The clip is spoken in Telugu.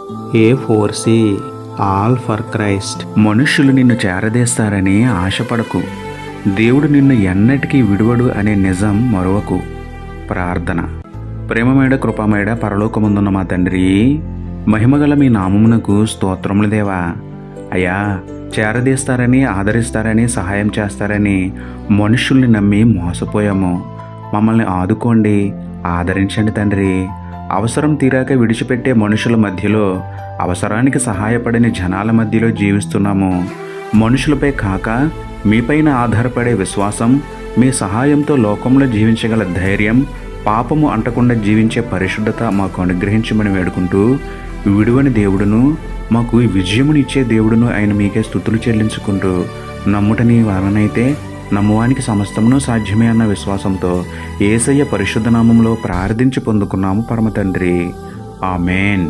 A4C all for Christ. మనుష్యులు నిన్ను చేరదీస్తారని ఆశపడకు. దేవుడు నిన్ను ఎన్నటికీ విడువడు అనే నిజం మరవకు. ప్రార్థన. ప్రేమమేడ కృపామేడ పరలోకముందున్న మా తండ్రి, మహిమగల మీ నామమునకు స్తోత్రములు దేవా. అయ్యా, చేరదీస్తారని, ఆదరిస్తారని, సహాయం చేస్తారని మనుషుల్ని నమ్మి మోసపోయాము. మమ్మల్ని ఆదుకోండి, ఆదరించండి తండ్రి. అవసరం తీరాక విడిచిపెట్టే మనుషుల మధ్యలో, అవసరానికి సహాయపడని జనాల మధ్యలో జీవిస్తున్నాము. మనుషులపై కాక మీపైన ఆధారపడే విశ్వాసం, మీ సహాయంతో లోకంలో జీవించగల ధైర్యం, పాపము అంటకుండా జీవించే పరిశుద్ధత మాకు అనుగ్రహించమని వేడుకుంటూ, విడువని దేవుడును, మాకు విజయమునిచ్చే దేవుడును ఆయన మీకే స్తుతులు చెల్లించుకుంటూ, నమ్ముట నీ వలనైతే నమ్మువానికి సమస్తమును సాధ్యమే అన్న విశ్వాసంతో యేసయ్య పరిశుద్ధ నామములో ప్రార్థించి పొందుకున్నాము పరమ తండ్రి. ఆమేన్.